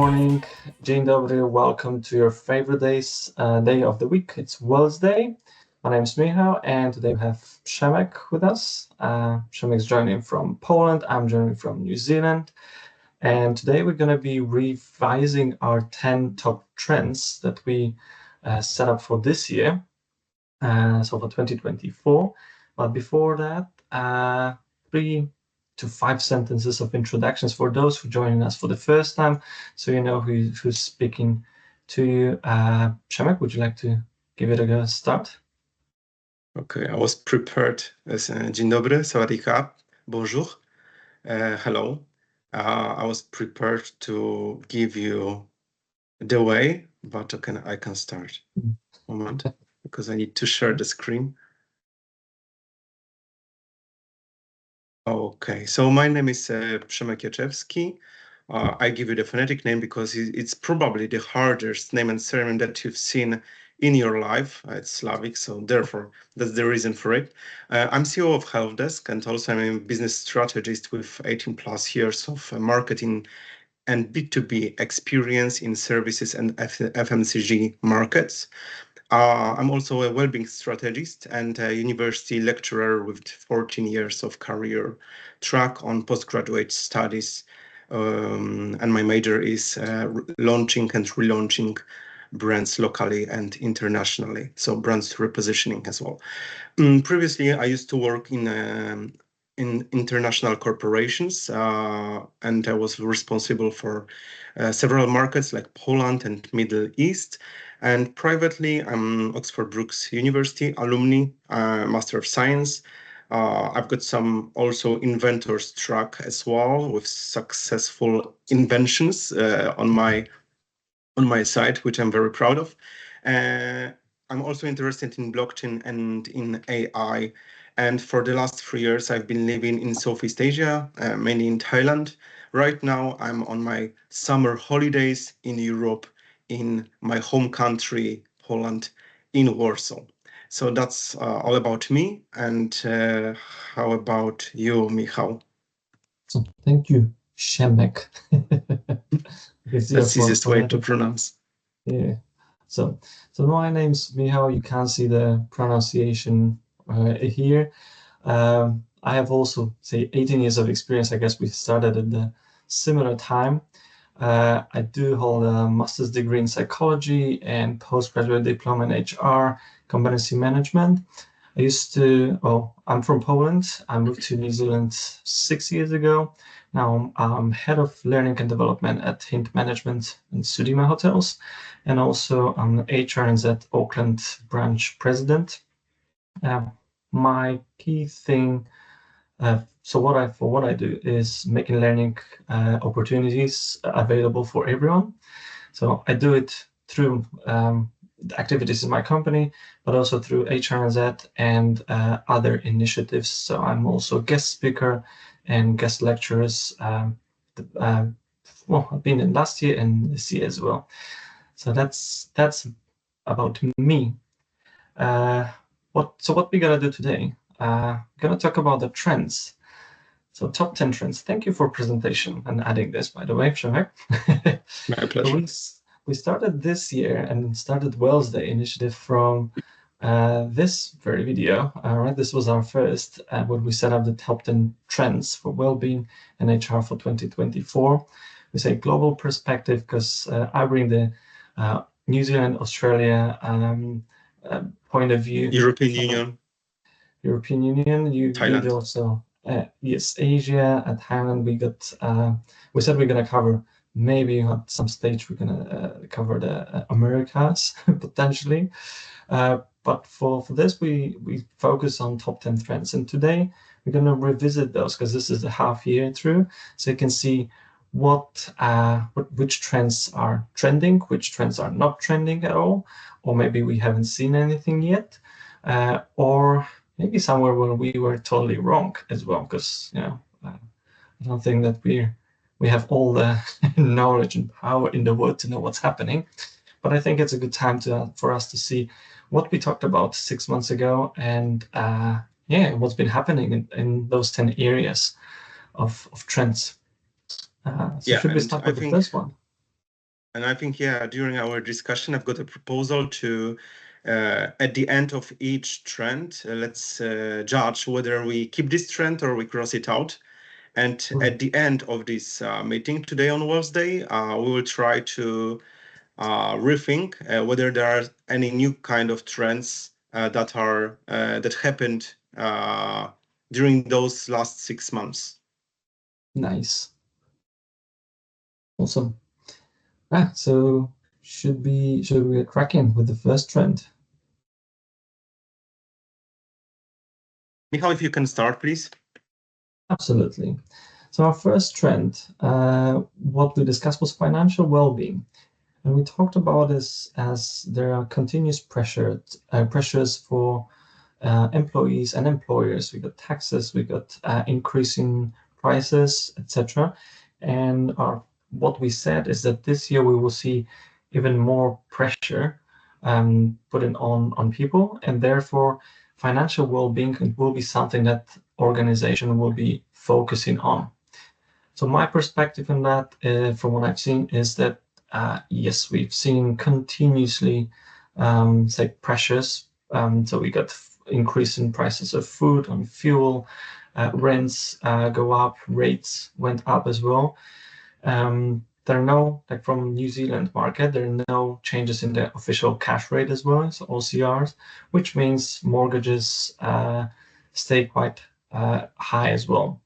morning, dzień dobry, welcome to your favorite day of the week. It's Wellsday. My name is Michał, and today we have Przemek with us. Przemek's joining from Poland, I'm joining from New Zealand. And today we're going to be revising our 10 top trends that we set up for this year, so for 2024. But before that, 3 to 5 sentences of introductions for those who joining us for the first time, so you know who's speaking to you. Przemek, would you like to give it a go start? Okay, I was prepared as dzień dobry, sawadee bonjour, hello. I was prepared to give you the way, but I can start. Moment, because I need to share the screen. Okay, so my name is Przemek Jaczewski. I give you the phonetic name because it's probably the hardest name and surname that you've seen in your life. It's Slavic, so therefore that's the reason for it. I'm CEO of Helpdesk, and also I'm a business strategist with 18 plus years of marketing and B2B experience in services and FMCG markets. I'm also a well-being strategist and a university lecturer with 14 years of career track on postgraduate studies. And my major is launching and relaunching brands locally and internationally, so brands repositioning as well. Previously, I used to work in international corporations, and I was responsible for several markets like Poland and Middle East. And privately, I'm Oxford Brookes University alumni, Master of Science. I've got some also inventors track as well with successful inventions on my side, which I'm very proud of. I'm also interested in blockchain and in AI. And for the last 3 years, I've been living in Southeast Asia, mainly in Thailand. Right now, I'm on my summer holidays in Europe, in my home country, Poland, in Warsaw. So that's all about me. And how about you, Michał? So thank you, Przemek. That's the easiest way to pronounce. Yeah. So my name's Michał. You can see the pronunciation here. I have also, say, 18 years of experience. I guess we started at the similar time. I do hold a master's degree in psychology and postgraduate diploma in HR, competency management. I'm from Poland. I moved to New Zealand 6 years ago. Now I'm head of learning and development at Hint Management and Sudima Hotels, and also I'm HRNZ Auckland branch president. My key thing, so what I do is making learning opportunities available for everyone. So I do it through the activities in my company, but also through HRNZ and other initiatives. So I'm also a guest speaker and guest lecturers. I've been in last year and this year as well. So that's about me. What we're gonna do today? We're gonna talk about the trends. So top 10 trends. Thank you for presentation and adding this, by the way, Przemek. My pleasure. We started this year and started Wellsday initiative from this very video. Right, this was our first when we set up the top 10 trends for well-being and HR for 2024. We say global perspective because I bring the New Zealand, Australia point of view. European Union. You did also yes, Asia. At Thailand, we said we're gonna cover. Maybe at some stage we're gonna cover the Americas potentially, but for this we focus on top 10 trends, and today we're gonna revisit those because this is the half year through, so you can see which trends are trending, which trends are not trending at all, or maybe we haven't seen anything yet, or maybe somewhere where we were totally wrong as well, because I don't think that we have all the knowledge and power in the world to know what's happening. But I think it's a good time for us to see what we talked about 6 months ago and what's been happening in those 10 areas of trends. Should we start with the first one? And I think, yeah, during our discussion, I've got a proposal to, at the end of each trend, let's judge whether we keep this trend or we cross it out. And at the end of this meeting today on Wellsday, we will try to rethink whether there are any new kind of trends that happened during those last 6 months. Nice. Awesome. So should we get cracking with the first trend? Michał, if you can start, please. Absolutely. So our first trend, what we discussed was financial well-being. And we talked about this as there are continuous pressures for employees and employers. We got taxes, we got increasing prices, etc. And what we said is that this year we will see even more pressure put on people, and therefore financial well-being will be something that organization will be focusing on. So my perspective on that, from what I've seen, is that yes, we've seen continuously say pressures. So we got increase in prices of food and fuel, rents go up, rates went up as well. There are no, like from New Zealand market, there are no changes in the official cash rate as well, so OCRs, which means mortgages stay quite high as well.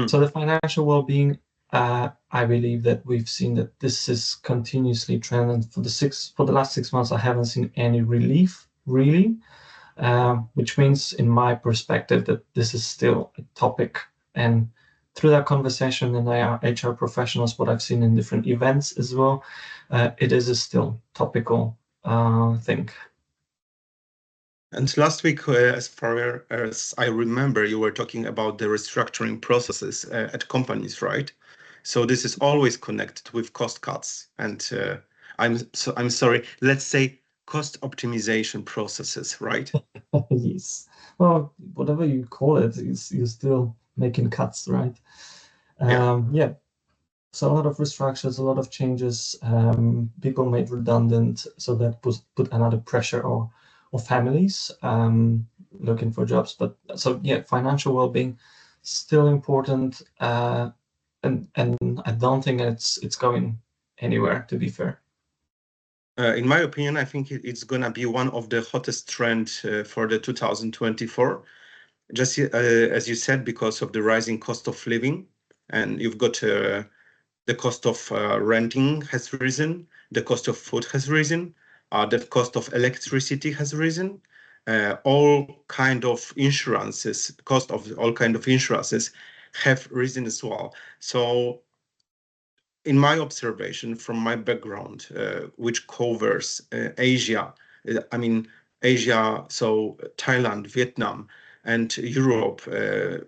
So the financial well-being, I believe that we've seen that this is continuously trending for the last 6 months. I haven't seen any relief really, which means, in my perspective, that this is still a topic. And through that conversation and our HR professionals, what I've seen in different events as well, it is a still topical thing. And last week, as far as I remember, you were talking about the restructuring processes at companies, right? So this is always connected with cost cuts. And I'm sorry, let's say cost optimization processes, right? Yes. Well, whatever you call it, you're still making cuts, right? Yeah. So a lot of restructures, a lot of changes, people made redundant, so that put another pressure on families looking for jobs. But so yeah, financial well-being still important, and I don't think it's going anywhere, to be fair. In my opinion, I think it's gonna be one of the hottest trend for the 2024. Just as you said, because of the rising cost of living, and you've got the cost of renting has risen, the cost of food has risen, the cost of electricity has risen, all kind of insurances, cost of all kind of insurances have risen as well. So in my observation, from my background, which covers Asia, Asia, so Thailand, Vietnam, and Europe,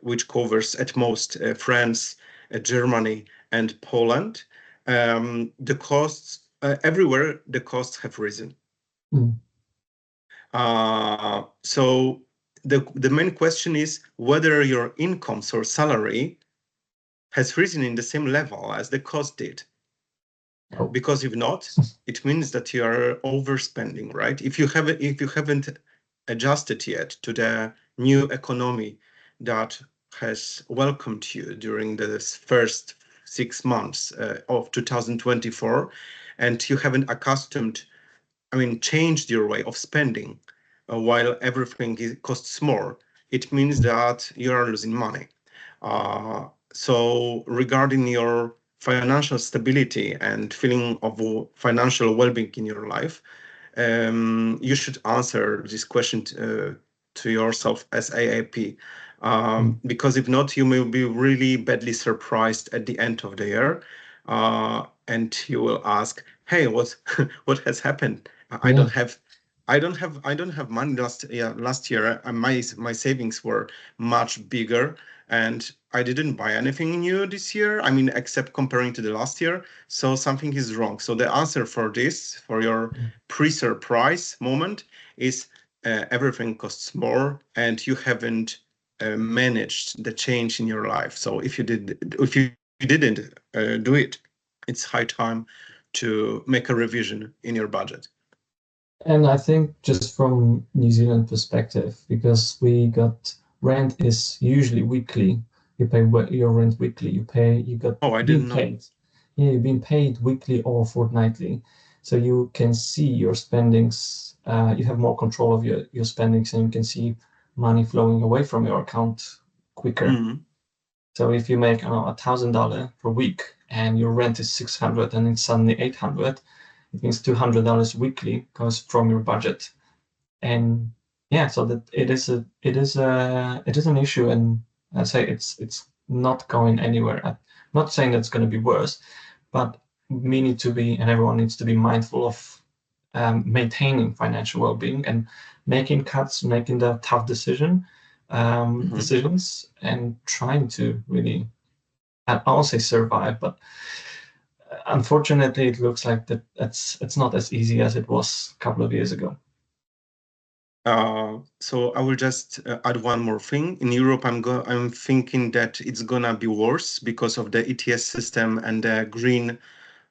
which covers at most France, Germany, and Poland, the costs everywhere, the costs have risen. So the main question is whether your incomes or salary has risen in the same level as the cost did. Because if not, it means that you are overspending, right? If you haven't adjusted yet to the new economy that has welcomed you during the first 6 months of 2024, and you haven't changed your way of spending while everything costs more, it means that you are losing money. So regarding your financial stability and feeling of financial well-being in your life, you should answer this question to yourself as AAP. Because if not, you may be really badly surprised at the end of the year, and you will ask, "Hey, what has happened? I don't have money last year. My savings were much bigger, and I didn't buy anything new this year. Except comparing to the last year. So something is wrong." So the answer for this, for your pre-surprise moment, is everything costs more, and you haven't managed the change in your life. So if you didn't do it, it's high time to make a revision in your budget. And I think just from New Zealand perspective, because we got rent is usually weekly. You pay your rent weekly. Oh, I being didn't know. paid. Yeah, you've been paid weekly or fortnightly, so you can see your spendings. You have more control of your spendings, and you can see money flowing away from your account quicker. Mm. So if you make $1,000 per week and your rent is 600 and it's suddenly 800, it means $200 weekly goes from your budget. And yeah, so that it is an issue, and I say it's not going anywhere. I'm not saying that's going to be worse, but we need to be, and everyone needs to be mindful of maintaining financial well-being and making cuts, making the tough decisions, and trying to really, I won't say survive, but unfortunately, it looks like it's not as easy as it was a couple of years ago. So I will just add one more thing. In Europe, I'm thinking that it's gonna be worse because of the ETS system and the green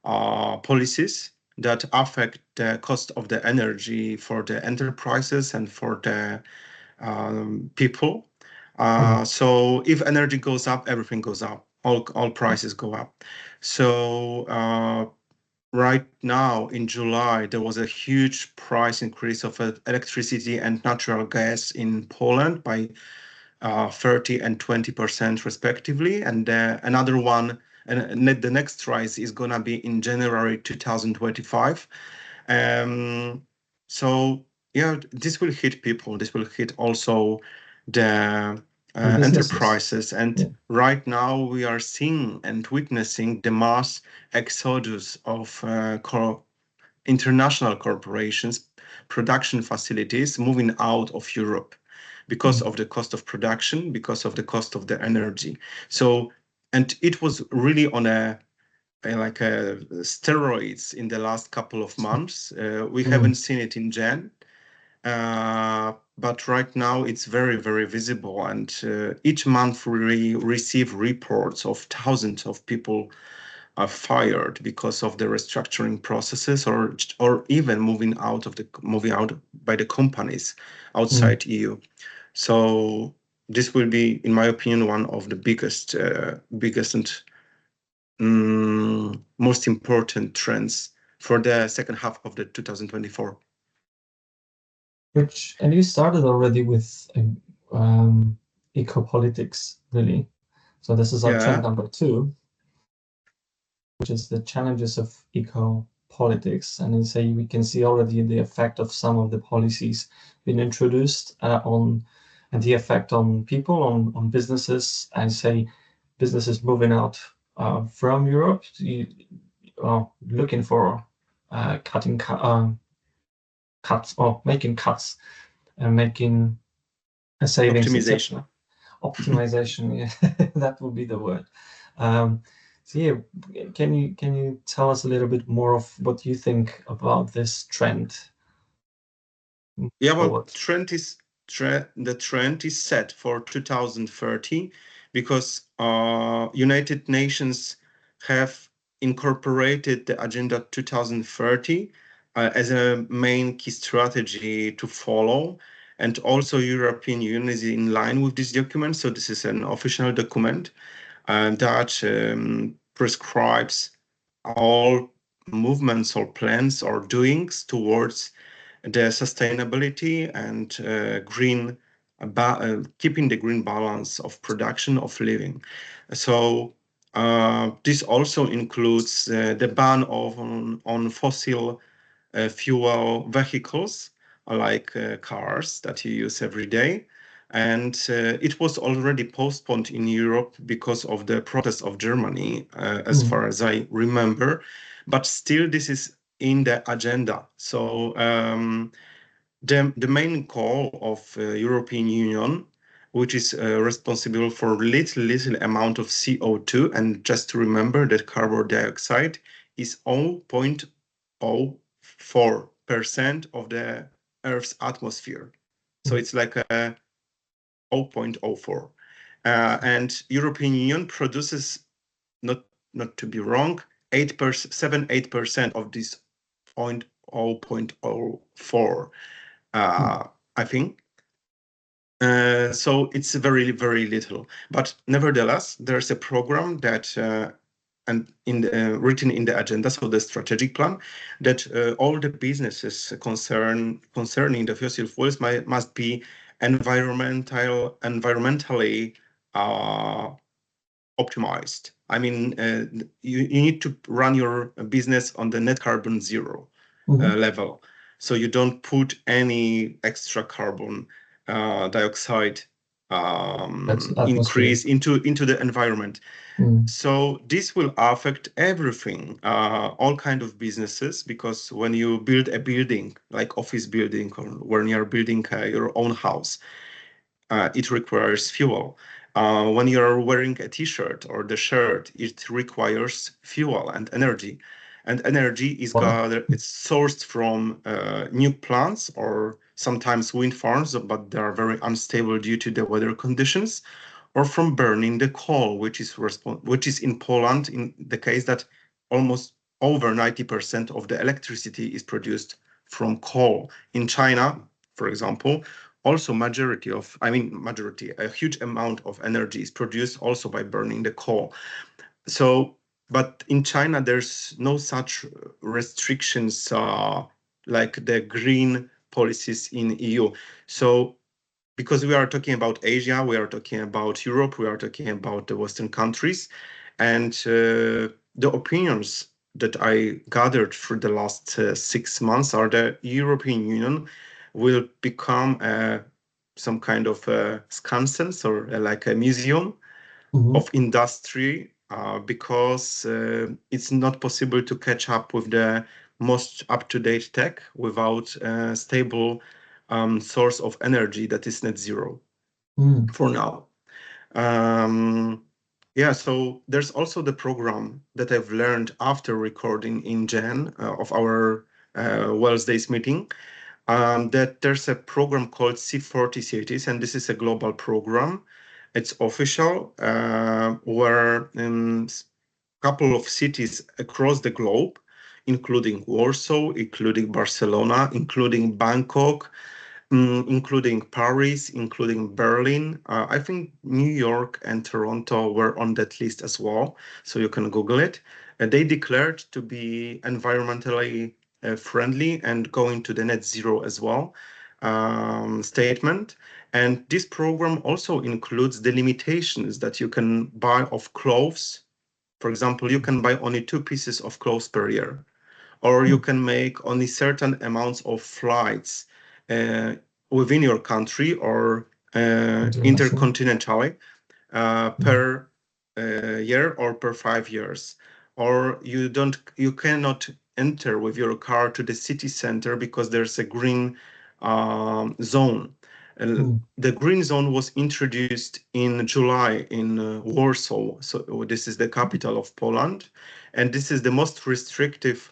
policies that affect the cost of the energy for the enterprises and for the people. So if energy goes up, everything goes up. All prices go up. So right now in July, there was a huge price increase of electricity and natural gas in Poland by 30 and 20% respectively. And another one, and the next rise is going to be in January 2025. So yeah, this will hit people. This will hit also the enterprises. And Yeah. right now we are seeing and witnessing the mass exodus of international corporations, production facilities moving out of Europe because of the cost of production, because of the cost of the energy. So, and it was really on a steroids in the last couple of months. We haven't seen it in Jan, but right now it's very, very visible. And each month we receive reports of thousands of people are fired because of the restructuring processes, or even moving out by the companies outside EU. So this will be, in my opinion, one of the biggest and most important trends for the second half of the 2024. And you started already with eco-politics, really. So this is our trend number 2, which is the challenges of eco-politics. And say we can see already the effect of some of the policies being introduced and the effect on people, on businesses, and say businesses moving out from Europe, looking for cutting cuts or making cuts and making a savings, Optimization. Optimization, yeah, that would be the word. So yeah, can you tell us a little bit more of what you think about this trend? Yeah, well, the trend is set for 2030 because United Nations have incorporated the Agenda 2030 as a main key strategy to follow. And also European Union is in line with this document. So this is an official document that prescribes all movements or plans or doings towards the sustainability and keeping the green balance of production of living. So this also includes the ban on fossil fuel vehicles like cars that you use every day. And it was already postponed in Europe because of the protest of Germany, as far as I remember. But still, this is in the agenda. So the main goal of European Union, which is responsible for little amount of CO2, and just to remember that carbon dioxide is 0.04% of the Earth's atmosphere. So it's like a 0.04. And European Union produces, not to be wrong, 7-8% of this 0.04, I think. So it's very, very little. But nevertheless, there's a program that written in the agenda, so the strategic plan, that all the businesses concerning the fossil fuels must be environmentally optimized. I mean, you need to run your business on the net carbon zero level. So you don't put any extra carbon dioxide increase into the environment. So this will affect everything, all kind of businesses, because when you build a building, like office building, or when you're building your own house, it requires fuel. When you're wearing a t-shirt or the shirt, it requires fuel and energy. And energy is it's sourced from new plants or sometimes wind farms, but they are very unstable due to the weather conditions, or from burning the coal, which is in Poland, in the case that almost over 90% of the electricity is produced from coal. In China, for example, also a huge amount of energy is produced also by burning the coal. So, but in China, there's no such restrictions like the green policies in EU. So, because we are talking about Asia, we are talking about Europe, we are talking about the Western countries, and the opinions that I gathered through the last 6 months are the European Union will become some kind of skansen or like a museum of industry, because it's not possible to catch up with the most up-to-date tech without a stable source of energy that is net zero for now. Yeah, so there's also the program that I've learned after recording in Jan of our Wellsday's meeting, that there's a program called C40 Cities, and this is a global program. It's official, where a couple of cities across the globe, including Warsaw, including Barcelona, including Bangkok, including Paris, including Berlin. I think New York and Toronto were on that list as well, so you can Google it. They declared to be environmentally friendly and going to the net zero as well statement. And this program also includes the limitations that you can buy of clothes. For example, you can buy only 2 pieces of clothes per year, or you can make only certain amounts of flights within your country or intercontinentally per year or per 5 years. Or you cannot enter with your car to the city center because there's a green zone. The green zone was introduced in July in Warsaw. So this is the capital of Poland, and this is the most restrictive.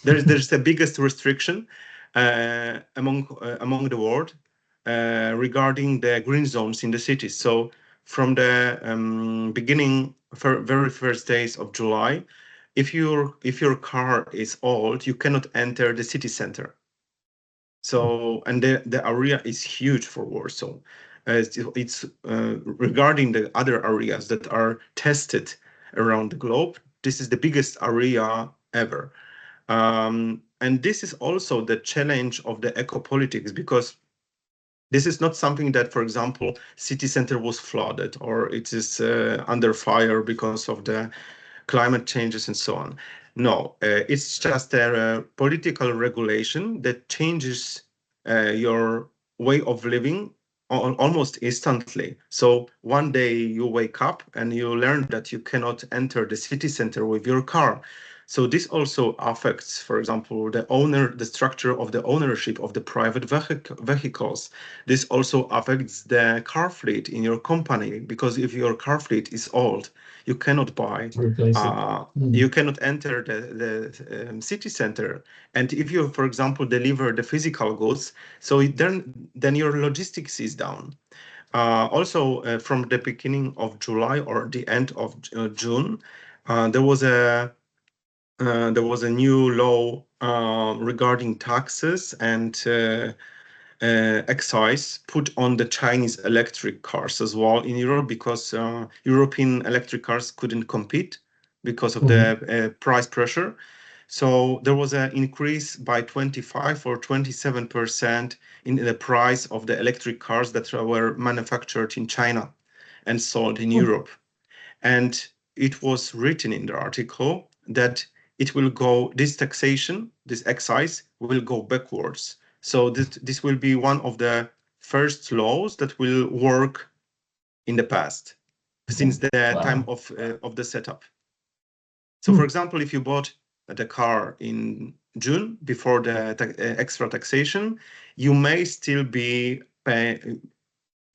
There's the biggest restriction among the world regarding the green zones in the cities. So from the beginning, very first days of July, if your car is old, you cannot enter the city center. So, and the area is huge for Warsaw. It's regarding the other areas that are tested around the globe, this is the biggest area ever. And this is also the challenge of the eco-politics, because this is not something that, for example, city center was flooded or it is under fire because of the climate changes and so on. No, it's just a political regulation that changes your way of living almost instantly. So one day you wake up and you learn that you cannot enter the city center with your car. So this also affects, for example, the structure of the ownership of the private vehicles. This also affects the car fleet in your company, because if your car fleet is old, you cannot buy, you cannot enter the city center. And if you, for example, deliver the physical goods, so then your logistics is down. Also, from the beginning of July or the end of June, there was a new law regarding taxes and excise put on the Chinese electric cars as well in Europe, because European electric cars couldn't compete because of the price pressure. So there was an increase by 25 or 27% in the price of the electric cars that were manufactured in China and sold in Europe. And it was written in the article that it will go, this taxation, this excise will go backwards. So this will be one of the first laws that will work in the past, since the time of the setup. So, for example, if you bought the car in June before the extra taxation, you may still be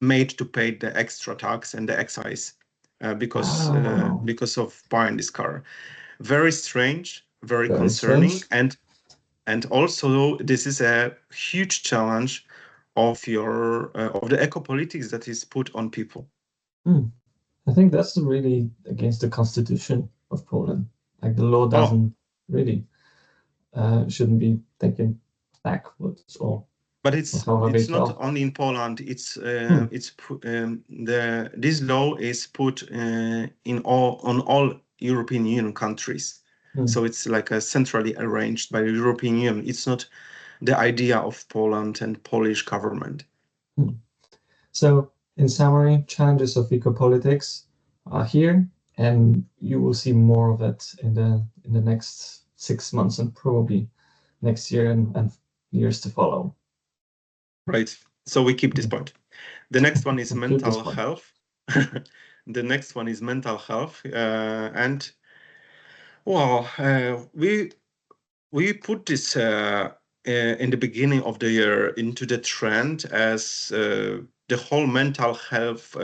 made to pay the extra tax and the excise because of buying this car. Very strange, very concerning, strange. and also this is a huge challenge of of the eco politics that is put on people. I think that's really against the constitution of Poland. Like the law doesn't really shouldn't be taken backwards or. But it's not only in Poland. It's this law is put in all European Union countries. So it's like a centrally arranged by the European Union. It's not the idea of Poland and Polish government. So in summary, challenges of eco-politics are here, and you will see more of it in the next 6 months and probably next year and years to follow. Right. So we keep this point. The next one is mental health. The next one is mental health, and well, we put this in the beginning of the year into the trend as the whole mental health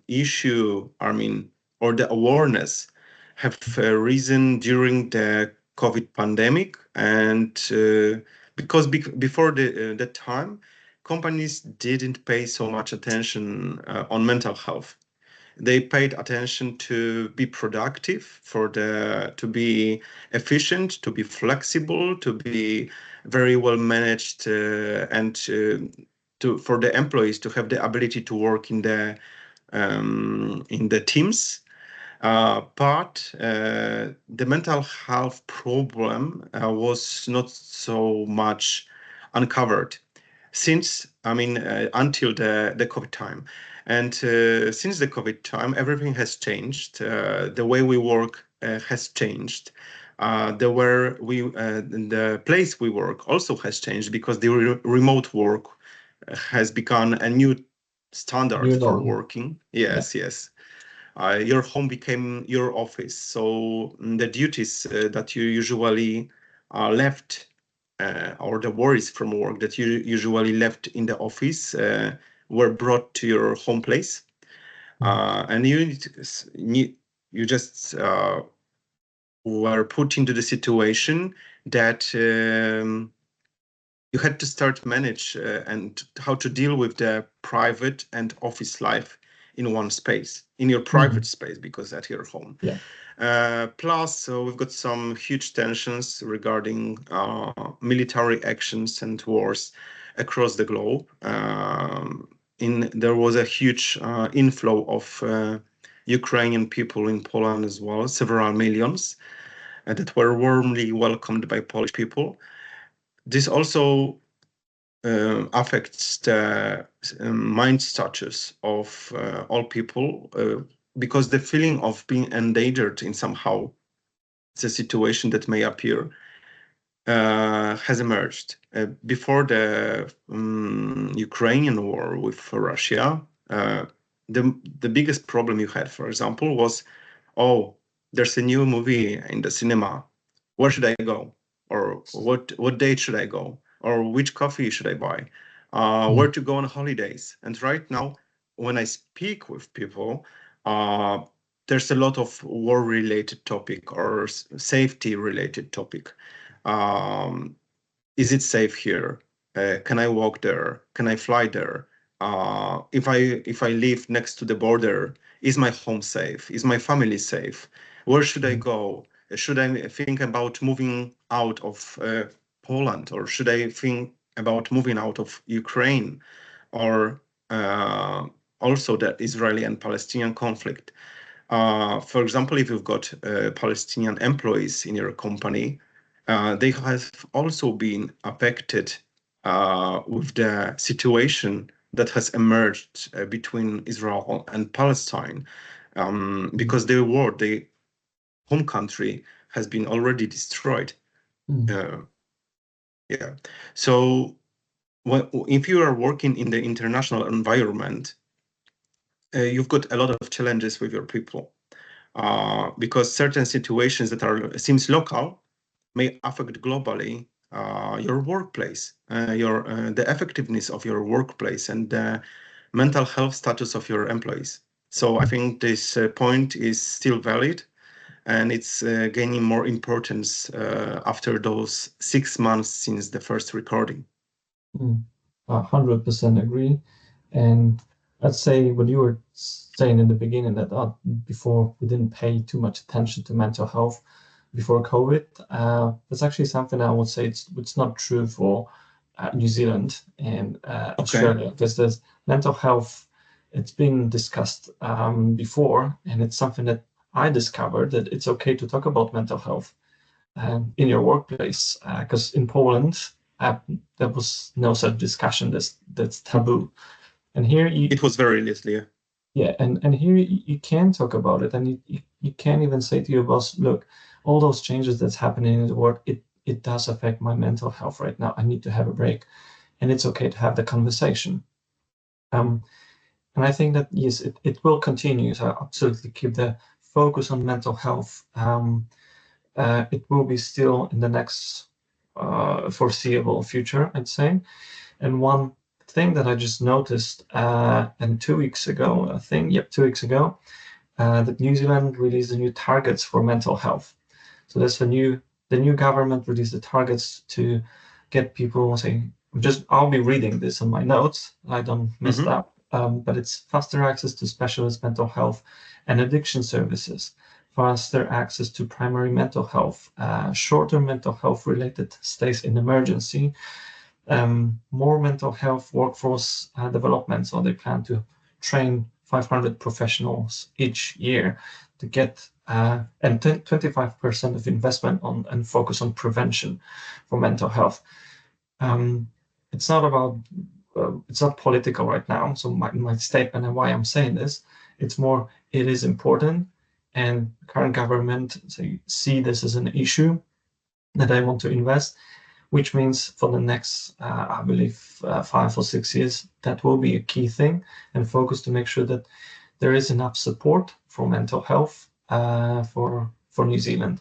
issue, I mean, or the awareness have risen during the COVID pandemic, and because before that time, companies didn't pay so much attention on mental health. They paid attention to be productive, to be efficient, to be flexible, to be very well managed, and for the employees to have the ability to work in the teams. But the mental health problem was not so much uncovered until the COVID time. And since the COVID time, everything has changed. The way we work has changed. The place we work also has changed, because the remote work has become a new standard for working. Yes. Your home became your office. So the duties that you usually left, or the worries from work that you usually left in the office, were brought to your home place, and you just were put into the situation that you had to start manage and how to deal with the private and office life in one space, in your private space, because at your home. Plus, we've got some huge tensions regarding military actions and wars across the globe. There was a huge inflow of Ukrainian people in Poland as well, several millions, that were warmly welcomed by Polish people. This also affects the mind status of all people, because the feeling of being endangered in somehow, it's a situation that may appear, has emerged. Before the Ukrainian war with Russia, the biggest problem you had, for example, was, oh, there's a new movie in the cinema. Where should I go? Or what date should I go? Or which coffee should I buy? Where to go on holidays? And right now, when I speak with people, there's a lot of war-related topic or safety-related topic. Is it safe here? Can I walk there? Can I fly there? if I live next to the border, is my home safe? Is my family safe? Where should I go? Should I think about moving out of Poland, or should I think about moving out of Ukraine, or also the Israeli and Palestinian conflict? For example, if you've got Palestinian employees in your company, they have also been affected with the situation that has emerged between Israel and Palestine, because their home country has been already destroyed. Yeah. So if you are working in the international environment, you've got a lot of challenges with your people, because certain situations that seems local may affect globally your workplace, the effectiveness of your workplace, and the mental health status of your employees. So I think this point is still valid, and it's gaining more importance after those 6 months since the first recording. 100% agree. And let's say what you were saying in the beginning, that before we didn't pay too much attention to mental health before COVID. That's actually something I would say it's not true for New Zealand and Australia, because there's mental health. It's been discussed before, and it's something that I discovered, that it's okay to talk about mental health in your workplace, because in Poland there was no such discussion. That's taboo, and here it was very little. Yeah, and here you can talk about it, and you can even say to your boss, look, all those changes that's happening in the world, it does affect my mental health right now. I need to have a break, and it's okay to have the conversation. And I think that yes, it will continue. So absolutely keep the focus on mental health. It will be still in the next foreseeable future, I'd say. And one thing that I just noticed, and 2 weeks ago, 2 weeks ago, that New Zealand released the new targets for mental health. So that's the new government released the targets to get people saying, I'll be reading this on my notes, I don't mess it up, but it's faster access to specialist mental health and addiction services, faster access to primary mental health, shorter mental health related stays in emergency, more mental health workforce development. So they plan to train 500 professionals each year to get and 25% of investment on and focus on prevention for mental health. It's not about it's not political right now. So my statement and why I'm saying this, it's more, it is important, and current government see this as an issue that I want to invest, which means for the next, I believe, 5 or 6 years, that will be a key thing, and focus to make sure that there is enough support for mental health for New Zealand.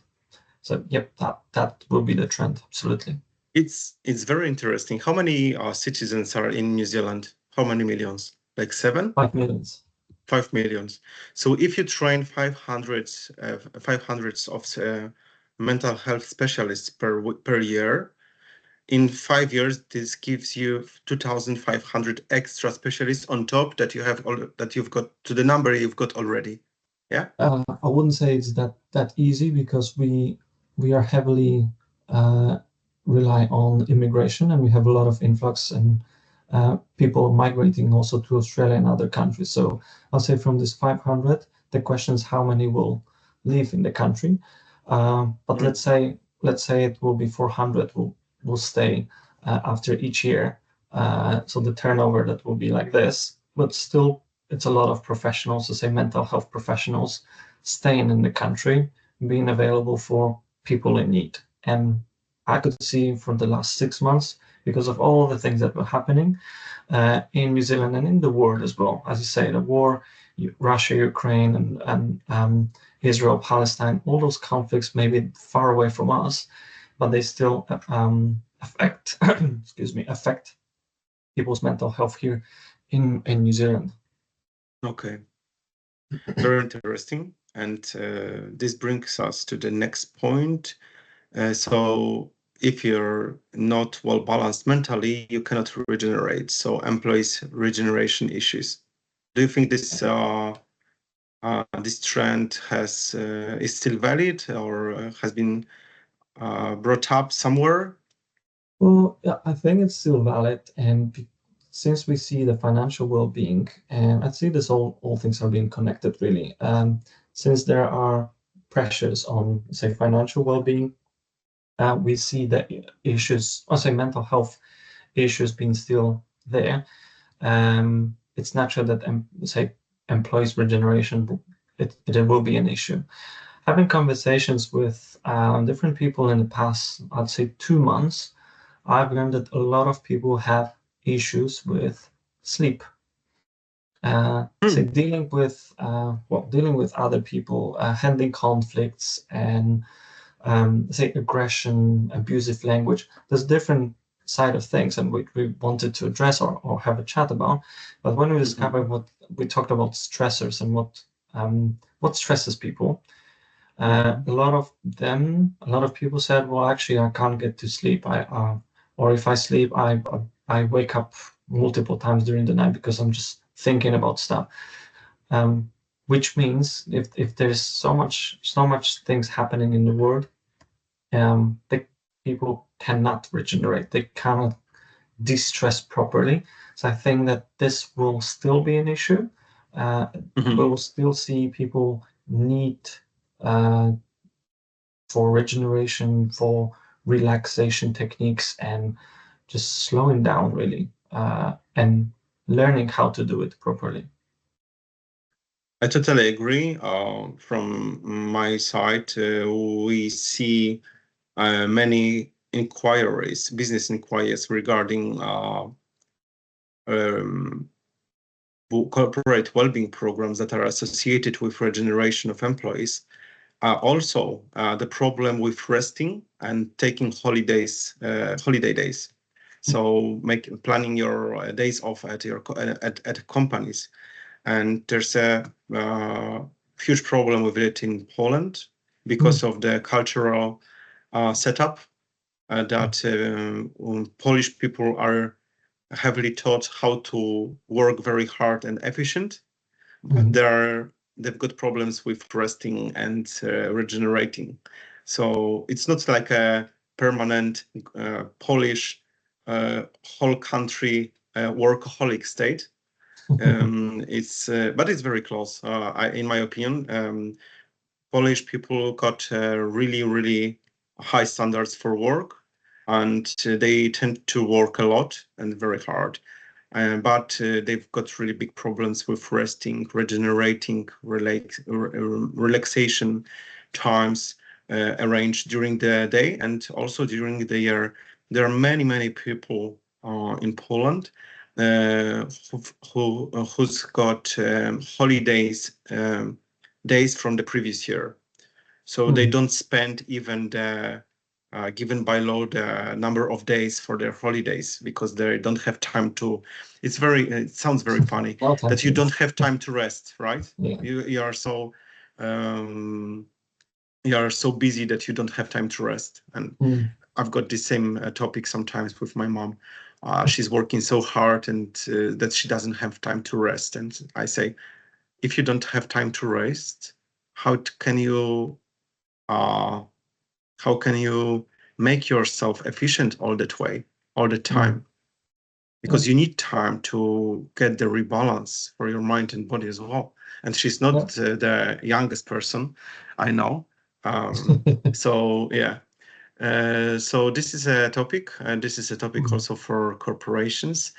So, yep, that will be the trend, absolutely. It's very interesting. How many citizens are in New Zealand? How many millions? Like 7? 5 millions. 5 millions. So if you train 500 of mental health specialists per year, in 5 years, this gives you 2,500 extra specialists on top that you've got to the number you've got already. Yeah. I wouldn't say it's that easy, because we are heavily rely on immigration, and we have a lot of influx and people migrating also to Australia and other countries. So I'll say from this 500, the question is how many will live in the country. But let's say it will be 400 will stay after each year. So the turnover that will be like this, but still it's a lot of professionals, to say mental health professionals, staying in the country, being available for people in need. And I could see from the last 6 months, because of all the things that were happening in New Zealand and in the world as well. As you say, the war, Russia, Ukraine, and Israel, Palestine, all those conflicts may be far away from us, but they still affect affect people's mental health here in New Zealand. Okay. Very interesting. And this brings us to the next point. So if you're not well balanced mentally, you cannot regenerate. So employees regeneration issues. Do you think this trend is still valid, or has been brought up somewhere? Well, yeah, I think it's still valid, and since we see the financial well-being, and I see this all things are being connected really. Since there are pressures on, say, financial well-being, we see the issues, or say, mental health issues being still there. It's natural that, say, employees regeneration, it will be an issue. Having conversations with different people in the past, I'd say 2 months, I've learned that a lot of people have issues with sleep. Say dealing with other people, handling conflicts, and say aggression, abusive language. There's different side of things, and we wanted to address or have a chat about. But when we discovered what we talked about stressors and what stresses people, a lot of people said, well, actually, I can't get to sleep. Or if I sleep, I wake up multiple times during the night because I'm just thinking about stuff. Which means if there's so much things happening in the world, the people cannot regenerate. They cannot de-stress properly. So I think that this will still be an issue. We'll still see people need for regeneration, for relaxation techniques, and just slowing down really, and learning how to do it properly. I totally agree. From my side, we see many inquiries, business inquiries regarding corporate well-being programs that are associated with regeneration of employees. Also, the problem with resting and taking holiday days. So planning your days off at your at companies. And there's a huge problem with it in Poland because of the cultural setup that Polish people are heavily taught how to work very hard and efficient, but they've got problems with resting and regenerating. So it's not like a permanent Polish whole country workaholic state. But it's very close. In my opinion, Polish people got really, really high standards for work, and they tend to work a lot and very hard. But they've got really big problems with resting, regenerating, relaxation times arranged during the day and also during the year. There are many, many people in Poland who's got holidays days from the previous year. So they don't spend even the given by law the number of days for their holidays because they don't have time to. It sounds very funny that you don't have time to rest, right? Yeah. You are so busy that you don't have time to rest. And I've got the same topic sometimes with my mom. She's working so hard and that she doesn't have time to rest. And I say, if you don't have time to rest, how can you make yourself efficient all the time? Because you need time to get the rebalance for your mind and body as well. And she's not the youngest person I know. So yeah. So this is a topic, and this is a topic also for corporations.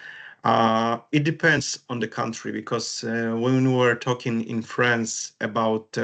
It depends on the country because when we were talking in France about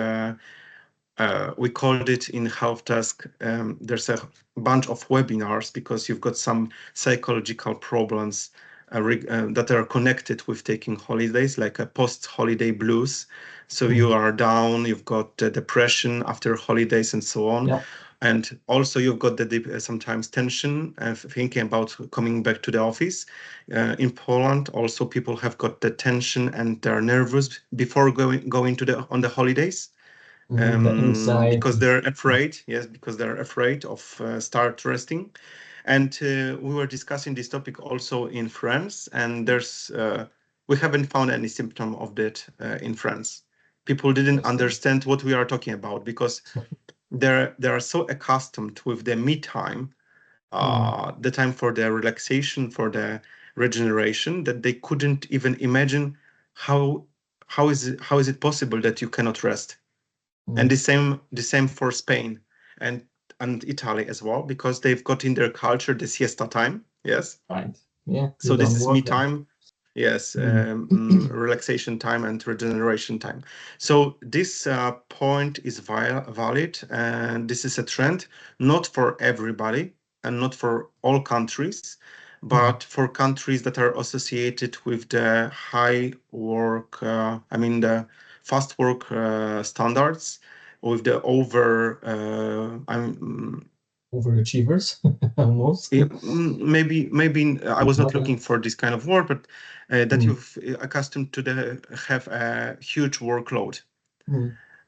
we called it in Health Task, there's a bunch of webinars because you've got some psychological problems that are connected with taking holidays, like a post-holiday blues. So you are down, you've got depression after holidays and so on. Yeah. And also you've got sometimes tension thinking about coming back to the office. In Poland, also people have got the tension and they're nervous before going on the holidays. The anxiety. because they're afraid. Yes, because they're afraid of start resting. And we were discussing this topic also in France, and we haven't found any symptom of that in France. People didn't understand what we are talking about because they are so accustomed with the me time, the time for the relaxation, for the regeneration, that they couldn't even imagine how how is it possible that you cannot rest. And the same for Spain and Italy as well, because they've got in their culture the siesta time. Yes. Right. Yeah. So this is me time. Yes, relaxation time and regeneration time. So this point is valid, and this is a trend, not for everybody and not for all countries, but for countries that are associated with the high work, the fast work standards, with the overachievers almost. Maybe I was not looking for this kind of word, but that you've accustomed to have a huge workload.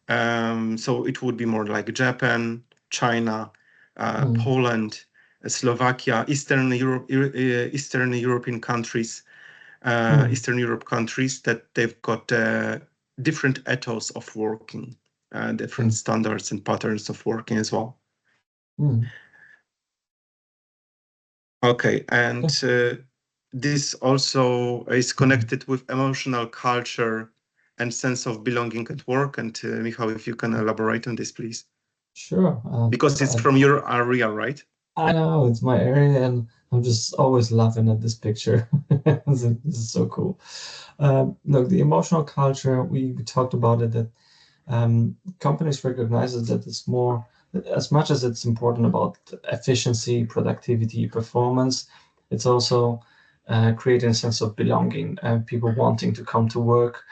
So it would be more like Japan, China, Poland, Slovakia, Eastern European countries, Eastern Europe countries, that they've got different ethos of working, different standards and patterns of working as well. Okay, and this also is connected with emotional culture and sense of belonging at work. And Michał, if you can elaborate on this, please. Sure. Because it's from your area, right? I know, it's my area, and I'm just always laughing at this picture. This is so cool. Look, the emotional culture, we talked about it, that companies recognize that it's more, as much as it's important about efficiency, productivity, performance, it's also creating a sense of belonging, people wanting to come to work.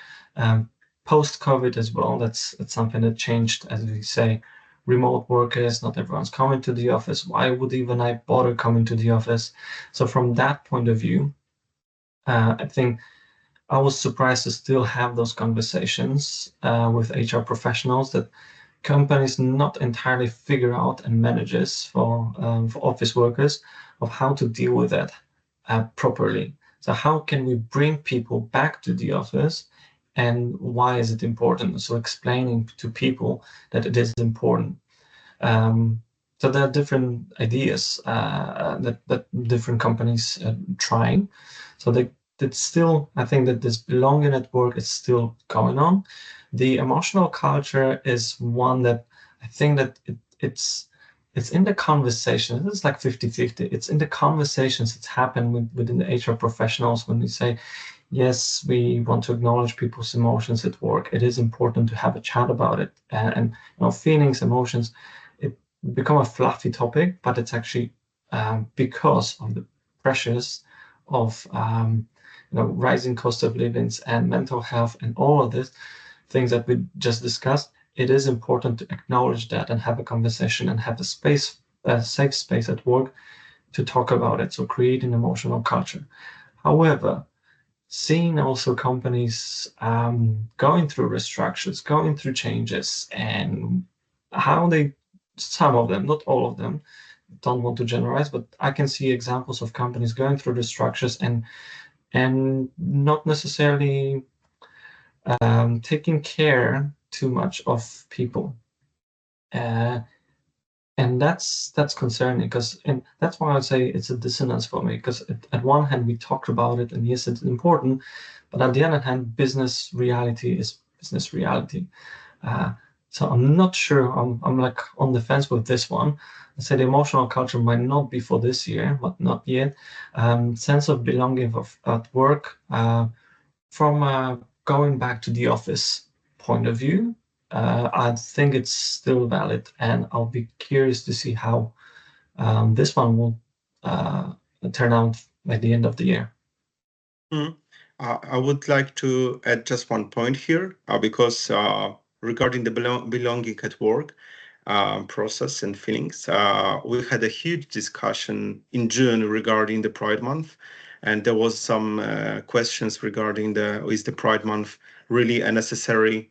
Post-COVID as well, that's something that changed, as we say, remote workers, not everyone's coming to the office. Why would even I bother coming to the office? So from that point of view, I think I was surprised to still have those conversations with HR professionals, that companies not entirely figure out, and managers for office workers, of how to deal with that properly. So how can we bring people back to the office, and why is it important? So explaining to people that it is important. So there are different ideas that different companies trying. So that still, I think that this belonging at work is still going on. The emotional culture is one that I think that it's in the conversation. It's like 50-50. It's in the conversations that's happen within the HR professionals, when we say, yes, we want to acknowledge people's emotions at work. It is important to have a chat about it. And feelings, emotions, it become a fluffy topic, but it's actually because of the pressures of rising cost of livings and mental health and all of this things that we just discussed. It is important to acknowledge that and have a conversation and have a safe space at work to talk about it. So create an emotional culture. However, seeing also companies going through restructures, going through changes, and how some of them, not all of them, don't want to generalize, but I can see examples of companies going through restructures and not necessarily taking care too much of people. And that's concerning, and that's why I say it's a dissonance for me, because at one hand we talked about it, and yes, it's important, but on the other hand, business reality is business reality. So I'm not sure. I'm like on the fence with this one. I said emotional culture might not be for this year, but not yet. Sense of belonging at work, from going back to the office point of view, I think it's still valid, and I'll be curious to see how this one will turn out by the end of the year. I would like to add just one point here, because regarding the belonging at work process and feelings, we had a huge discussion in June regarding the Pride Month, and there was some questions regarding is the Pride Month really a necessary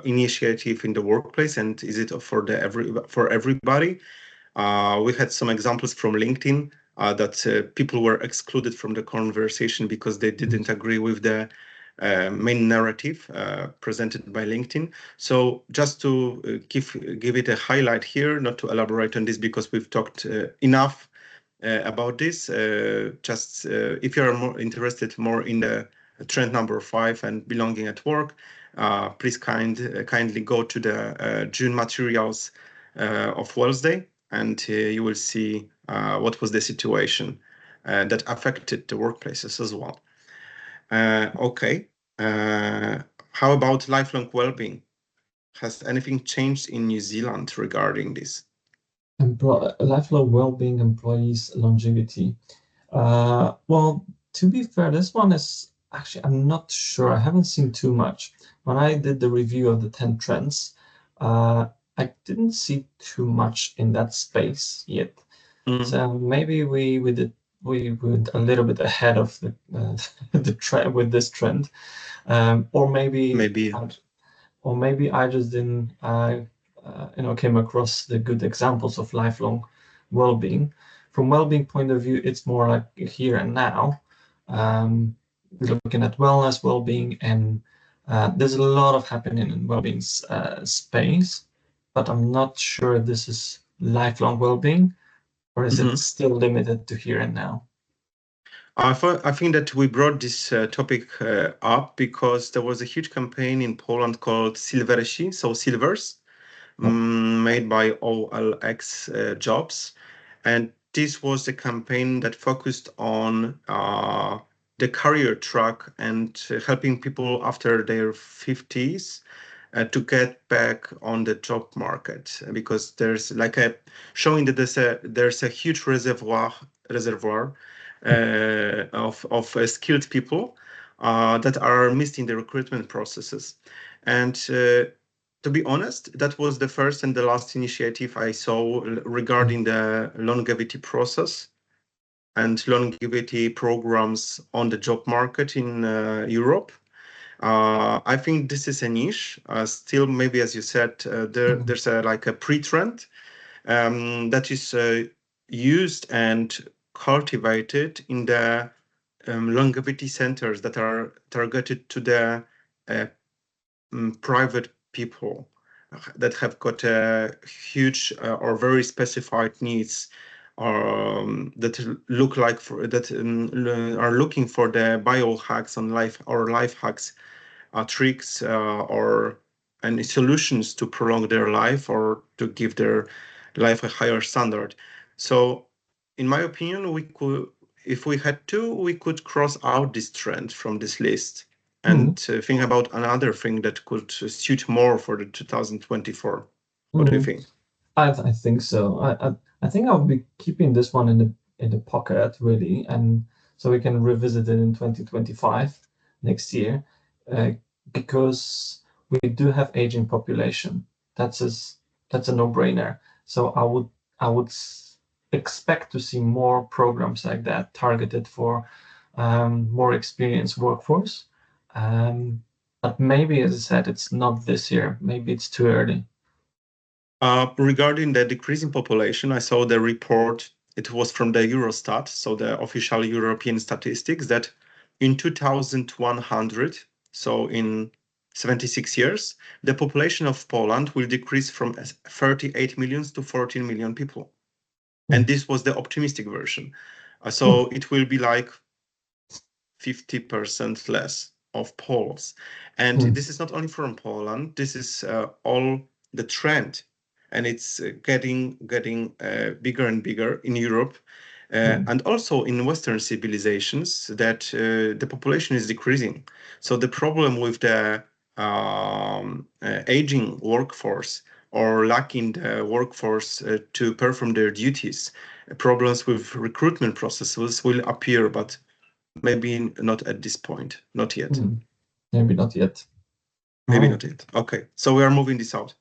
initiative in the workplace, and is it for everybody? We had some examples from LinkedIn that people were excluded from the conversation because they didn't agree with the main narrative presented by LinkedIn. So just to give it a highlight here, not to elaborate on this because we've talked enough about this. Just if you're more interested more in the trend number 5 and belonging at work, please kindly go to the June materials of Wellsday, and you will see what was the situation that affected the workplaces as well. Okay. How about lifelong well-being? Has anything changed in New Zealand regarding this? Lifelong well-being, employees' longevity. Well, to be fair, this one is actually, I'm not sure. I haven't seen too much. When I did the review of the 10 trends, I didn't see too much in that space yet. So maybe we went a little bit ahead of the trend with this trend, or maybe I just didn't came across the good examples of lifelong well-being. From well-being point of view, it's more like here and now, looking at wellness, well-being, and there's a lot of happening in well-being space, but I'm not sure this is lifelong well-being, or is it still limited to here and now? I think that we brought this topic up because there was a huge campaign in Poland called Silversi, so Silvers, made by OLX Jobs. And this was a campaign that focused on the career track and helping people after their 50s to get back on the job market, because there's like showing that there's a huge reservoir of skilled people that are missed in the recruitment processes. And to be honest, that was the first and the last initiative I saw regarding the longevity process and longevity programs on the job market in Europe. I think this is a niche. Still, maybe as you said, there's like a pre-trend that is used and cultivated in the longevity centers that are targeted to the private people that have got huge or very specified needs, that look like are looking for the biohacks on life hacks, tricks or any solutions to prolong their life or to give their life a higher standard. So in my opinion, if we had to, we could cross out this trend from this list and think about another thing that could suit more for the 2024. What do you think? I think so. I think I'll be keeping this one in the pocket really, and so we can revisit it in 2025 next year, because we do have aging population. That's a no-brainer. So I would expect to see more programs like that targeted for more experienced workforce. But maybe, as I said, it's not this year. Maybe it's too early. Regarding the decreasing population, I saw the report. It was from the Eurostat, so the official European statistics, that in 2100, so in 76 years, the population of Poland will decrease from 38 million to 14 million people. And this was the optimistic version. So it will be like 50% less of Poles. And this is not only from Poland, this is all the trend. And it's getting bigger and bigger in Europe, and also in Western civilizations, that the population is decreasing. So the problem with the aging workforce or lacking the workforce to perform their duties, problems with recruitment processes will appear, but maybe not at this point, not yet. Maybe not yet. Maybe not yet. Okay, so we are moving this out.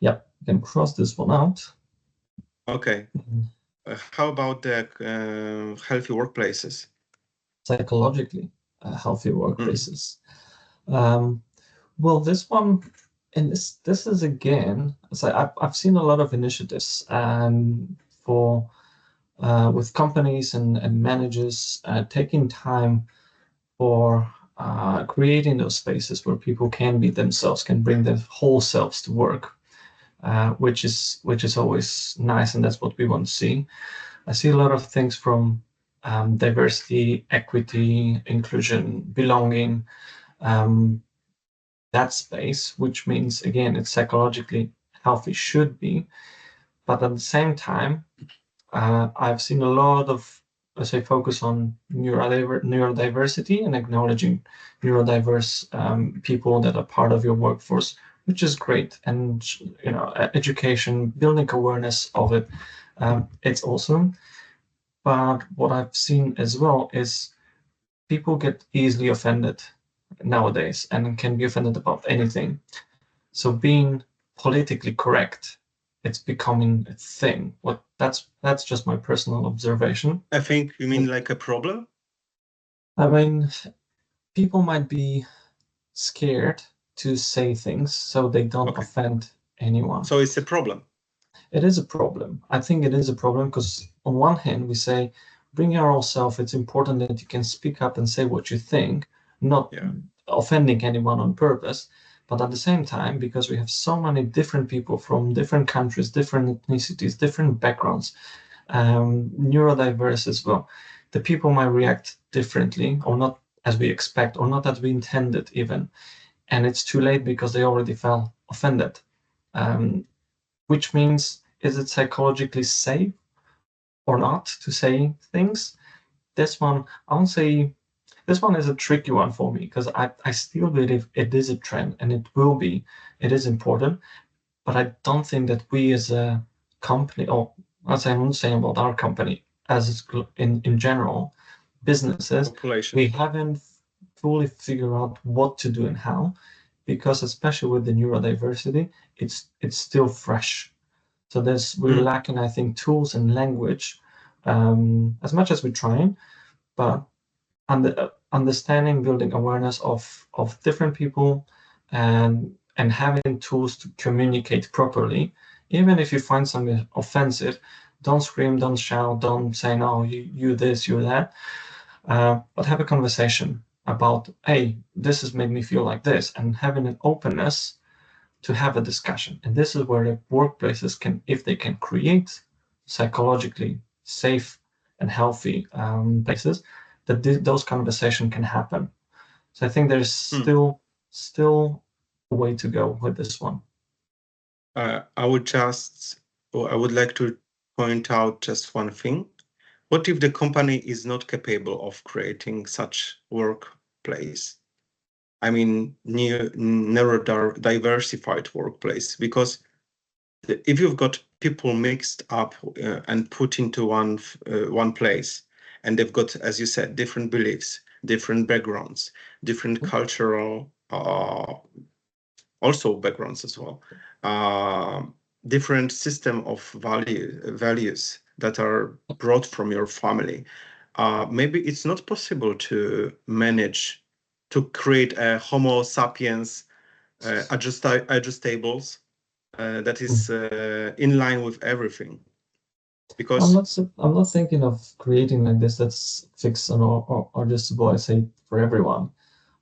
Yeah, we can cross this one out. Okay. How about the healthy workplaces? Psychologically healthy workplaces. Well, this one, and this is again, so I've seen a lot of initiatives for with companies and managers taking time for creating those spaces where people can be themselves, can bring their whole selves to work, which is always nice, and that's what we want to see. I see a lot of things from diversity, equity, inclusion, belonging, um, that space, which means again it's psychologically healthy, should be, but at the same time, I've seen a lot of, let's say, focus on neurodiversity and acknowledging neurodiverse people that are part of your workforce, which is great. And education, building awareness of it, it's awesome. But what I've seen as well is people get easily offended nowadays and can be offended about anything. So being politically correct, it's becoming a thing. What that's just my personal observation. I think you mean like a problem? I mean, people might be scared to say things so they don't offend anyone. So it's a problem. It is a problem. I think it is a problem because on one hand we say, bring your own self. It's important that you can speak up and say what you think, not offending anyone on purpose. But at the same time, because we have so many different people from different countries, different ethnicities, different backgrounds, neurodiverse as well, the people might react differently or not as we expect or not as we intended even. And it's too late because they already felt offended. Which means, is it psychologically safe or not to say things? This one, I won't say, this one is a tricky one for me because I still believe it is a trend and it will be, it is important, but I don't think that we as a company, or as I'm not saying about our company, as in general, businesses, we haven't fully figured out what to do and how, because especially with the neurodiversity, it's still fresh. So we're lacking, I think, tools and language, as much as we're trying, but understanding, building awareness of different people, and having tools to communicate properly. Even if you find something offensive, don't scream, don't shout, don't say no, you this, you that, but have a conversation about, hey, this has made me feel like this, and having an openness to have a discussion. And this is where the workplaces can, if they can create psychologically safe and healthy places, that those conversations can happen. So I think there's still a way to go with this one. I would like to point out just one thing. What if the company is not capable of creating such workplace? I mean, neurodiversified workplace, because if you've got people mixed up and put into one place, and they've got, as you said, different beliefs, different backgrounds, different cultural also backgrounds as well, different system of values that are brought from your family. Maybe it's not possible to manage to create a Homo sapiens adjustables that is in line with everything. Because I'm not thinking of creating like this that's fixed or adjustable, I say, for everyone.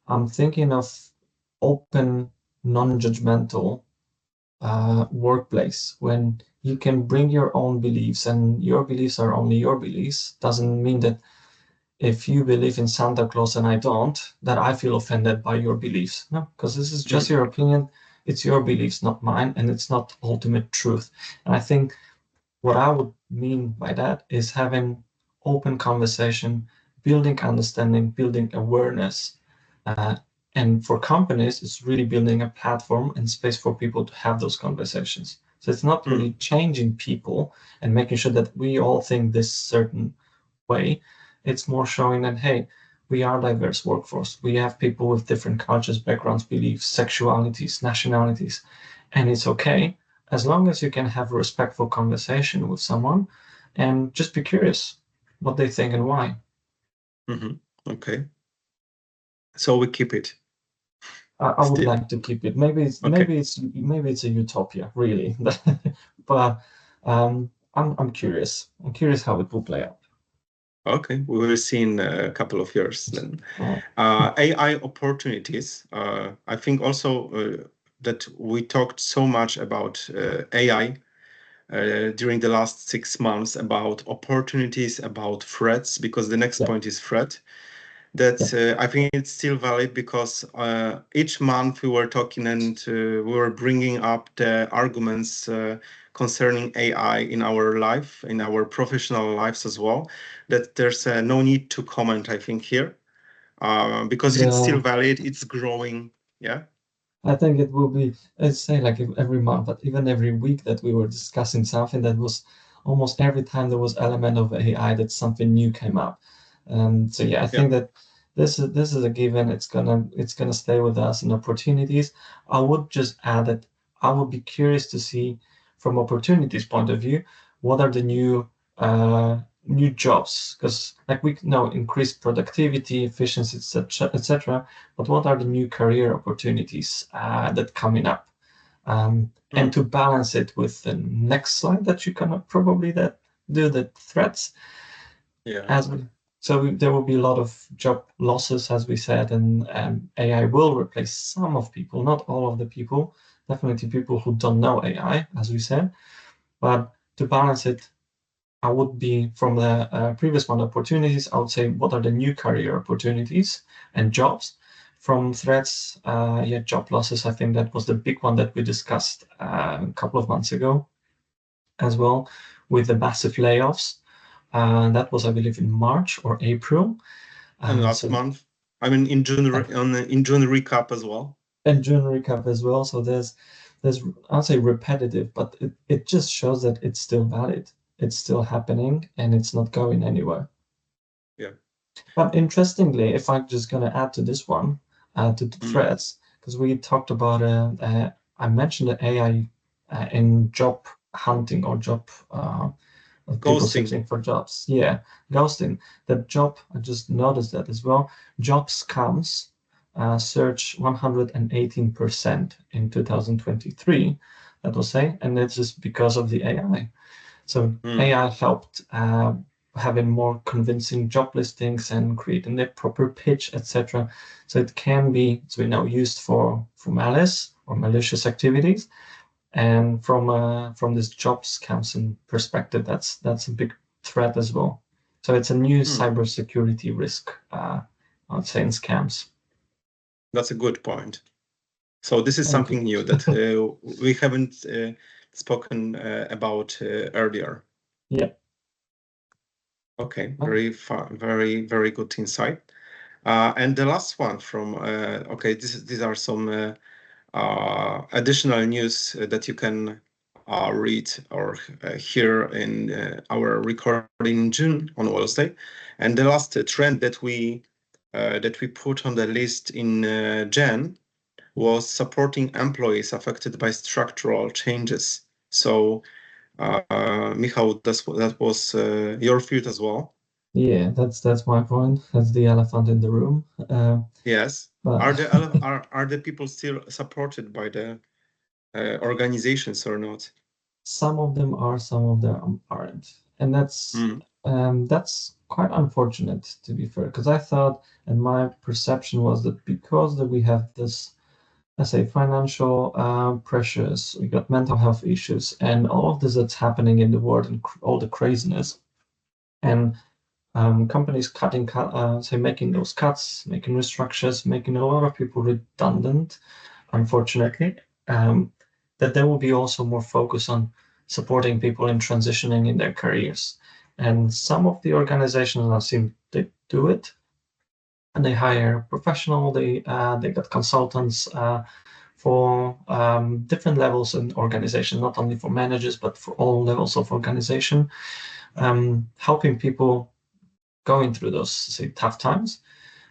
I'm thinking of open, non-judgmental workplace when you can bring your own beliefs, and your beliefs are only your beliefs. Doesn't mean that if you believe in Santa Claus and I don't, that I feel offended by your beliefs. No, because this is just your opinion. It's your beliefs, not mine, and it's not ultimate truth. And I think what I would mean by that is having open conversation, building understanding, building awareness. Uh, and for companies, it's really building a platform and space for people to have those conversations. So it's not really changing people and making sure that we all think this certain way. It's more showing that, hey, we are a diverse workforce. We have people with different cultures, backgrounds, beliefs, sexualities, nationalities, and it's okay as long as you can have a respectful conversation with someone and just be curious what they think and why. Okay. So we keep it. I would Still, like to keep it. Maybe it's okay. maybe it's a utopia, really. But I'm curious. I'm curious how it will play out. Okay, we will see in a couple of years then. Right. AI opportunities. I think also that we talked so much about AI during the last 6 months, about opportunities, about threats, because the next Yeah. point is threat. That Yeah. I think it's still valid because each month we were talking and we were bringing up the arguments concerning AI in our life, in our professional lives as well. That there's no need to comment, I think, here because it's still Yeah. valid, it's growing. Yeah. I think it will be, let's say, like every month, but even every week that we were discussing something that was almost every time there was element of AI that something new came up. And so yeah, I Yeah. think that this is a given. It's gonna stay with us in opportunities. I would just add that I would be curious to see from opportunities point of view, what are the new jobs? Because like we know increased productivity, efficiency, etc., etc. But what are the new career opportunities that coming up? And Hmm. to balance it with the next slide that you can probably that do the threats Yeah. as we, there will be a lot of job losses, as we said, and AI will replace some of people, not all of the people, definitely people who don't know AI, as we said. But to balance it, I would be from the previous one opportunities. I would say what are the new career opportunities and jobs from threats. Yeah, job losses. I think that was the big one that we discussed a couple of months ago as well, with the massive layoffs. That was, I believe, in March or April. And last So month, I mean, in June, uh, in June recap as well. and June recap as well. So there's I'll say repetitive, but it just shows that it's still valid. It's still happening and it's not going anywhere. Yeah. But interestingly, if I'm just going to add to this one, to the Mm. threads, because we talked about, I mentioned the AI in job hunting or job people Ghosting. searching for jobs. Yeah, ghosting. The job, I just noticed that as well. Job scams surged 118% in 2023, that will say, and it's just because of the AI. So Mm. AI helped having more convincing job listings and creating the proper pitch, etc. So it can be, as we know, used for malice or malicious activities. And from this job scams and perspective, that's a big threat as well. So it's a new Mm. cybersecurity risk, I'd say, in scams. That's a good point. So this is Thank something you. new that we haven't spoken about earlier. Yeah. Okay, Oh, very far, very, very good insight. And the last one from okay, these are some additional news that you can read or hear in our recording in June on Wellsday. And the last trend that we put on the list in Jan was supporting employees affected by structural changes. So, Michał, that was your field as well. yeah, that's my point. That's the elephant in the room. Yes. But Are the people still supported by the organizations or not? some of them are, some of them aren't, and Mm. that's quite unfortunate, to be fair. Because I thought, and my perception was that because that we have this, I say, financial pressures, we got mental health issues, and all of this that's happening in the world, and all the craziness, and companies say making those cuts, making restructures, making a lot of people redundant, unfortunately, that there will be also more focus on supporting people in transitioning in their careers. And some of the organizations I've seen, they do it, and they hire professional. They got consultants for different levels in organization, not only for managers but for all levels of organization, helping people going through those, say, tough times.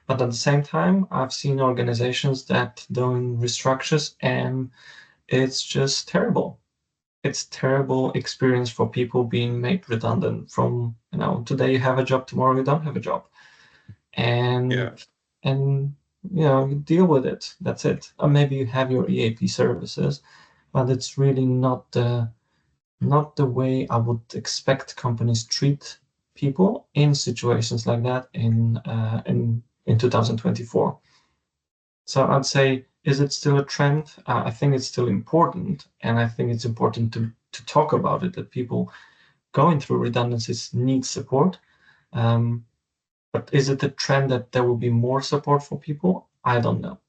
But at the same time, I've seen organizations that doing restructures, and it's just terrible. It's terrible experience for people being made redundant from, today you have a job, tomorrow you don't have a job. Yeah. And and you deal with it. That's it. Or maybe you have your EAP services, but it's really not the way I would expect companies treat people in situations like that in 2024. So I'd say, is it still a trend? I think it's still important, and I think it's important to talk about it, that people going through redundancies need support. But is it a trend that there will be more support for people? I don't know.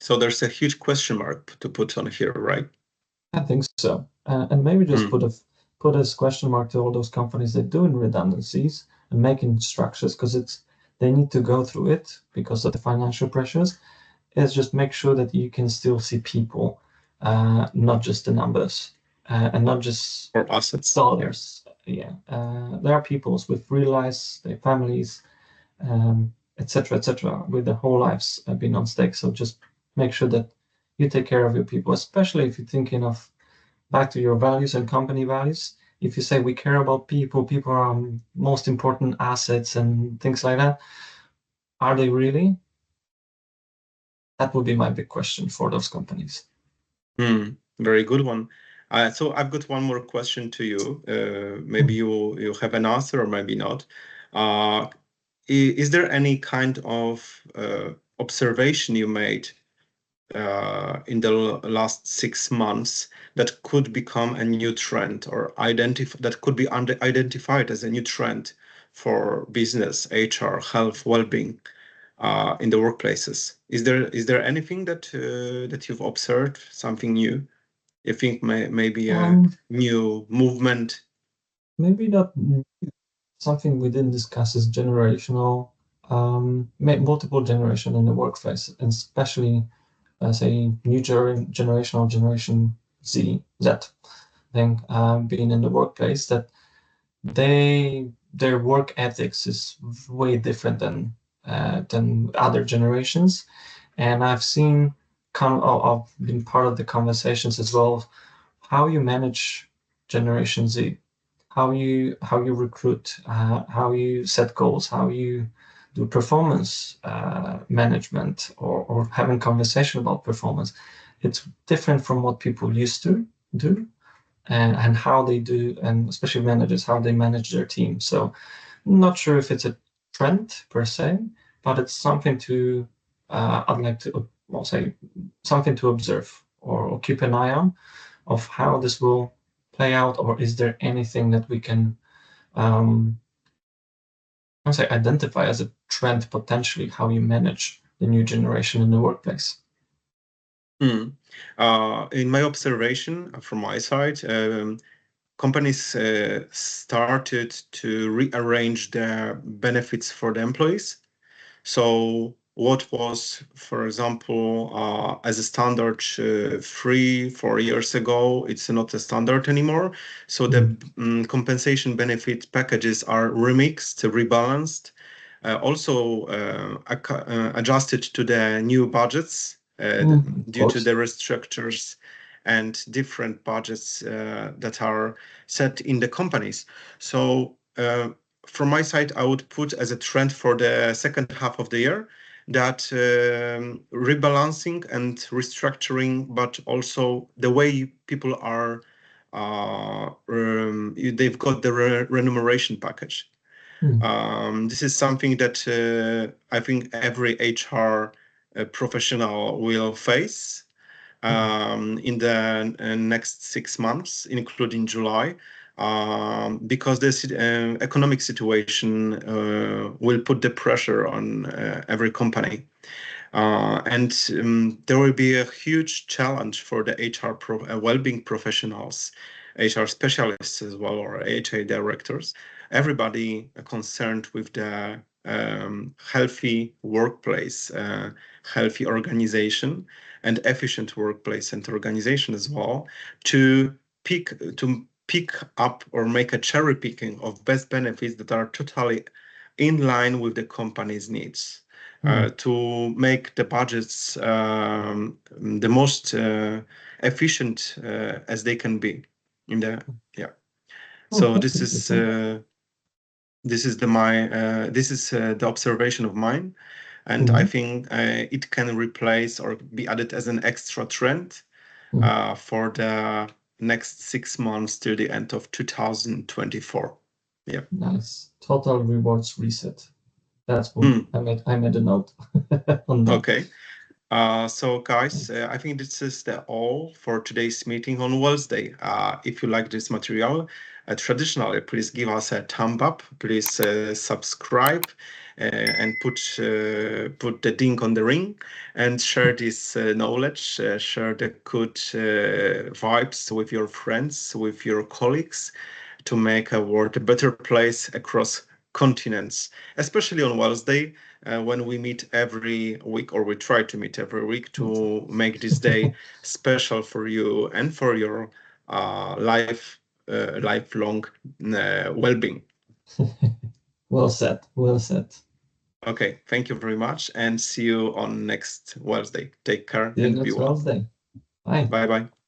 So there's a huge question mark to put on here, right? I think so. And maybe just put a question mark to all those companies that doing redundancies and making structures, because they need to go through it because of the financial pressures. Is just make sure that you can still see people, not just the numbers, and not just Or assets. dollars. Yeah, there are peoples with real lives, their families, etc., etc., with their whole lives being on stake. So just make sure that you take care of your people, especially if you're thinking of back to your values and company values. If you say we care about people, people are our most important assets and things like that, are they really? That would be my big question for those companies. Very good one. So I've got one more question to you. Maybe you have an answer or maybe not. Is there any kind of observation you made in the last 6 months that could become a new trend, or that could be identified as a new trend for business, HR, health, well-being in the workplaces? Is there anything that you've observed, something new? You think maybe a new movement? Maybe not something we didn't discuss is generational, multiple generation in the workplace, and especially, say, new generational Generation Z thing, being in the workplace, that their work ethics is way different than other generations. And I've seen, I've been part of the conversations as well, how you manage Generation Z, how you recruit, how you set goals, how you do performance management, or having conversation about performance. It's different from what people used to do, and how they do, and especially managers, how they manage their team. So not sure if it's a trend per se, but it's something to I'd like to, well, say, something to observe, or keep an eye on, of how this will play out, or is there anything that we can I'd say identify as a trend, potentially, how you manage the new generation in the workplace. In my observation from my side, companies started to rearrange their benefits for the employees. So what was, for example, as a standard 3-4 years ago, it's not a standard anymore. So the compensation benefit packages are remixed, rebalanced, also adjusted to the new budgets due to the restructures and different budgets that are set in the companies. So from my side, I would put as a trend for the second half of the year that rebalancing and restructuring, but also the way people are, they've got the remuneration package. This is something that I think every HR professional will face in the next 6 months, including July, because this economic situation will put the pressure on every company. And there will be a huge challenge for the HR well-being professionals, HR specialists as well, or HR directors, everybody concerned with the healthy workplace, healthy organization, and efficient workplace and organization as well, to pick up or make a cherry picking of best benefits that are totally in line with the company's needs. To make the budgets the most efficient as they can be. So this is the observation of mine. And I think it can replace or be added as an extra trend for the next 6 months till the end of 2024. Yeah. Nice. Total rewards reset. That's what I made a note on that. Okay. So guys, I think this is all for today's meeting on Wellsday. If you like this material, traditionally, please give us a thumb up. Please subscribe and put the ding on the ring and share this knowledge, share the good vibes with your friends, with your colleagues to make a world a better place across continents, especially on Wellsday, when we meet every week, or we try to meet every week to make this day special for you and for your lifelong well-being. Well said. Well said. Okay, thank you very much, and see you on next Wednesday. Take care See you and be next well. Wednesday. Bye. Bye bye.